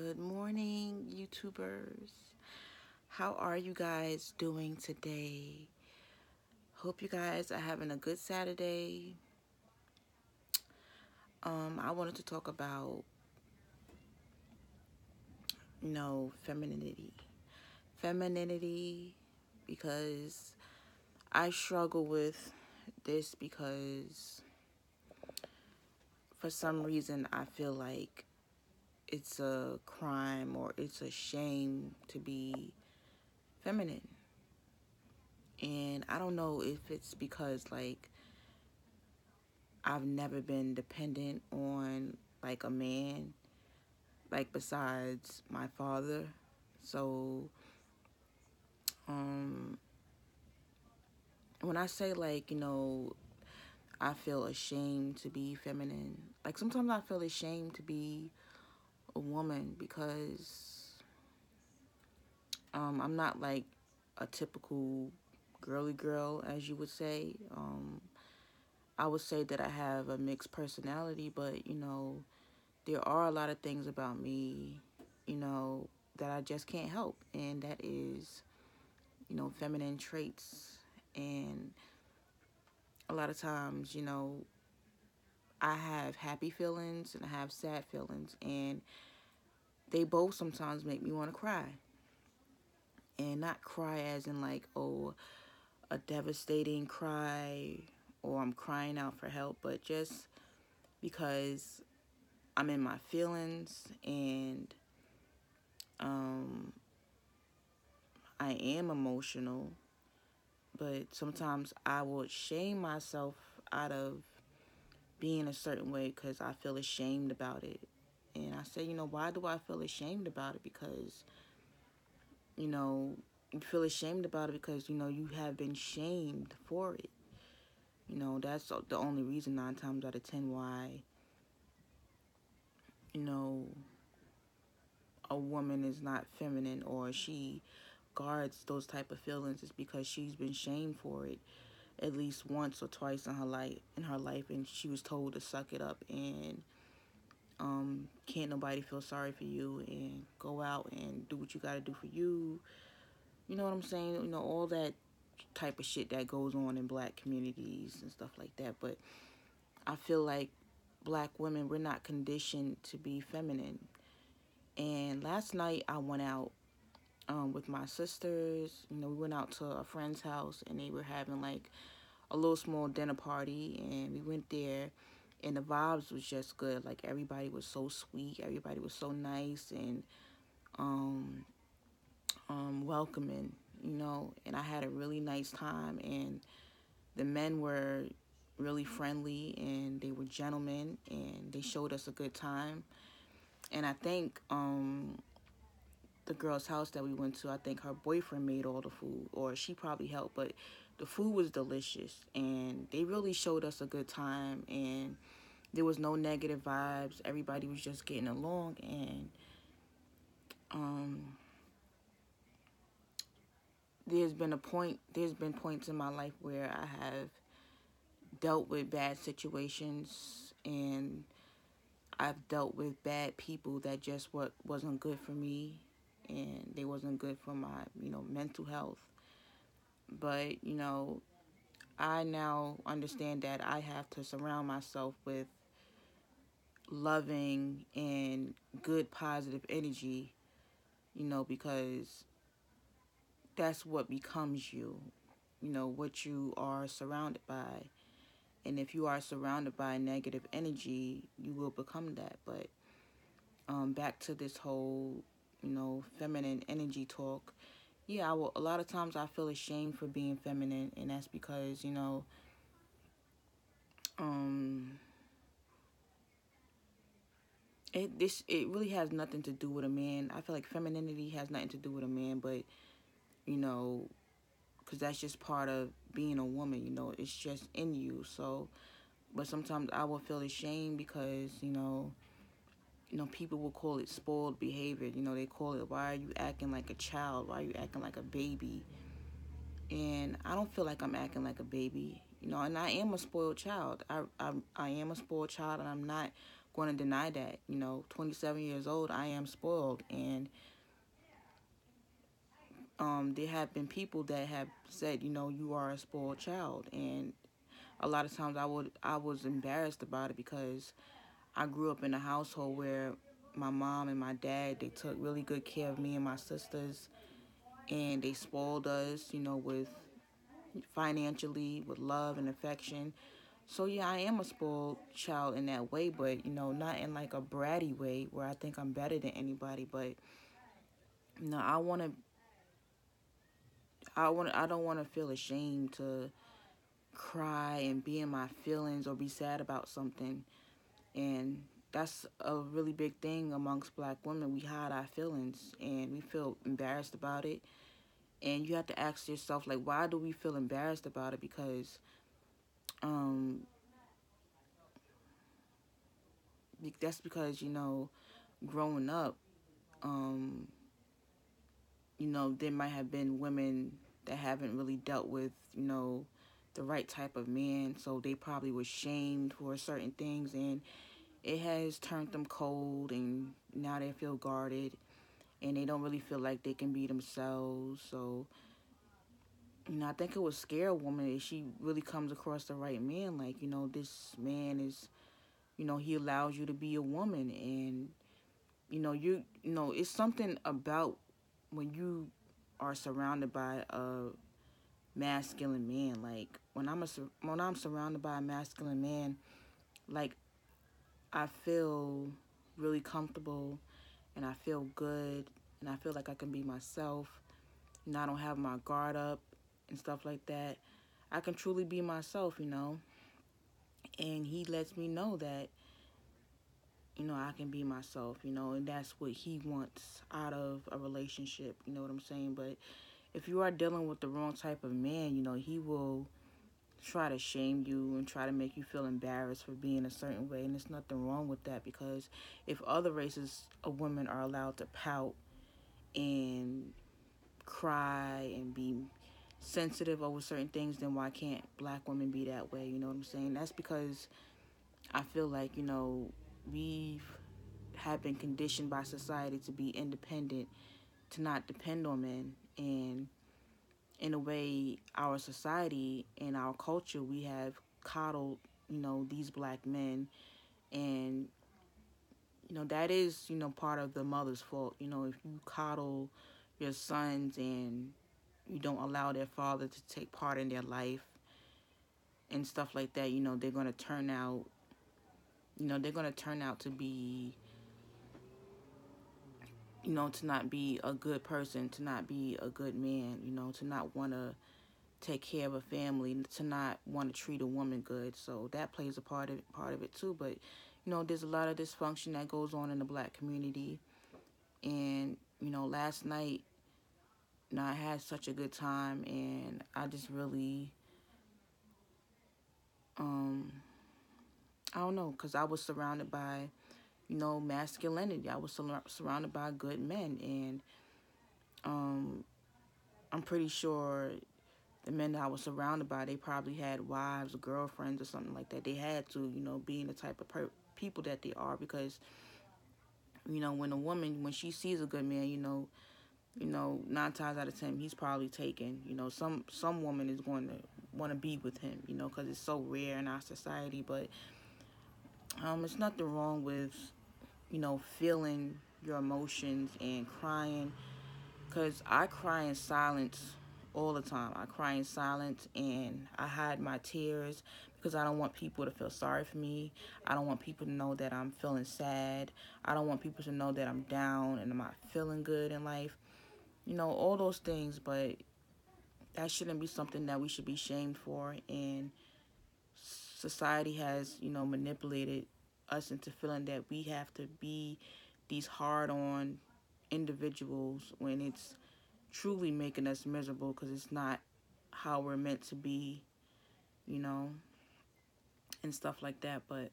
Good morning, YouTubers. How are you guys doing today? Hope you guys are having a good Saturday. I wanted to talk about, femininity. Femininity, because I struggle with this because for some reason I feel like it's a crime or it's a shame to be feminine. And I don't know if it's because I've never been dependent on a man besides my father. So um when I say I feel ashamed to be feminine, sometimes I feel ashamed to be a woman because I'm not like a typical girly girl, as you would say. I would say that I have a mixed personality, but there are a lot of things about me, you know, that I just can't help, and that is, feminine traits. And a lot of times, I have happy feelings and I have sad feelings, and they both sometimes make me want to cry. And not cry as in a devastating cry or I'm crying out for help, but just because I'm in my feelings and um, I am emotional, but sometimes I will shame myself out of being a certain way because I feel ashamed about it. And I say, why do I feel ashamed about it? Because, you know, you feel ashamed about it because, you have been shamed for it. That's the only reason 9 times out of 10 why, you know, a woman is not feminine or she guards those type of feelings is because she's been shamed for it at least once or twice in her life, and she was told to suck it up and can't nobody feel sorry for you and go out and do what you got to do for you. You know what I'm saying? All that type of shit that goes on in black communities and stuff like that. But I feel like black women, we're not conditioned to be feminine. And last night I went out with my sisters. We went out to a friend's house and they were having a little small dinner party, and we went there and the vibes was just good. Like everybody was so sweet, everybody was so nice and um welcoming, and I had a really nice time, and the men were really friendly and they were gentlemen and they showed us a good time. And I think the girl's house that we went to, I think her boyfriend made all the food, or she probably helped, but the food was delicious and they really showed us a good time, and there was no negative vibes. Everybody was just getting along. And um there's been points in my life where I have dealt with bad situations, and I've dealt with bad people that just wasn't good for me, and they wasn't good for my mental health. But I now understand that I have to surround myself with loving and good positive energy, because that's what becomes you, what you are surrounded by. And if you are surrounded by negative energy, you will become that. But back to this whole, feminine energy talk. Yeah, a lot of times I feel ashamed for being feminine, and that's because, um, it really has nothing to do with a man. I feel like femininity has nothing to do with a man, but you know, because that's just part of being a woman. It's just in you. So, but sometimes I will feel ashamed because people will call it spoiled behavior. They call it, why are you acting like a child? Why are you acting like a baby? And I don't feel like I'm acting like a baby. And I am a spoiled child. I am a spoiled child, and I'm not going to deny that. 27 years old, I am spoiled, and there have been people that have said, you are a spoiled child, and a lot of times I was embarrassed about it because I grew up in a household where my mom and my dad, they took really good care of me and my sisters, and they spoiled us, with financially, with love and affection. So yeah, I am a spoiled child in that way, but not in like a bratty way where I think I'm better than anybody. But I don't want to feel ashamed to cry and be in my feelings or be sad about something. And that's a really big thing amongst black women. We hide our feelings and we feel embarrassed about it. And you have to ask yourself, like, why do we feel embarrassed about it? Because um, that's because, growing up, um, there might have been women that haven't really dealt with, the right type of man. So they probably were shamed for certain things, and it has turned them cold, and now they feel guarded, and they don't really feel like they can be themselves. So, I think it would scare a woman if she really comes across the right man. Like, this man is, he allows you to be a woman, and it's something about when you are surrounded by a masculine man. Like when I'm surrounded by a masculine man, like I feel really comfortable and I feel good and I feel like I can be myself and I don't have my guard up and stuff like that. I can truly be myself, and he lets me know that I can be myself, and that's what he wants out of a relationship, you know what I'm saying? But if you are dealing with the wrong type of man, he will try to shame you and try to make you feel embarrassed for being a certain way. And there's nothing wrong with that, because if other races of women are allowed to pout and cry and be sensitive over certain things, then why can't black women be that way? You know what I'm saying? That's because I feel like, we have been conditioned by society to be independent, to not depend on men. And in a way, our society and our culture, we have coddled, these black men. And, that is, part of the mother's fault. If you coddle your sons and you don't allow their father to take part in their life and stuff like that, they're going to turn out, to be, to not be a good person, to not be a good man, to not want to take care of a family, to not want to treat a woman good. So that plays a part of it too. But there's a lot of dysfunction that goes on in the black community. And last night, I had such a good time, and I just really, I don't know, because I was surrounded by, masculinity. I was surrounded by good men, and I'm pretty sure the men that I was surrounded by, they probably had wives or girlfriends or something like that. They had to, being the type of people that they are, because, when a woman, when she sees a good man, 9 times out of 10, he's probably taken. Some woman is going to want to be with him, because it's so rare in our society. But it's nothing wrong with, feeling your emotions and crying, because I cry in silence all the time. I cry in silence and I hide my tears because I don't want people to feel sorry for me. I don't want people to know that I'm feeling sad. I don't want people to know that I'm down and I'm not feeling good in life. All those things, but that shouldn't be something that we should be shamed for. And society has, manipulated us into feeling that we have to be these hard-on individuals when it's truly making us miserable, because it's not how we're meant to be, you know, and stuff like that. But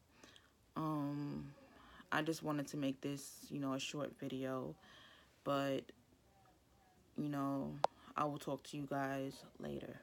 I just wanted to make this, a short video. But, I will talk to you guys later.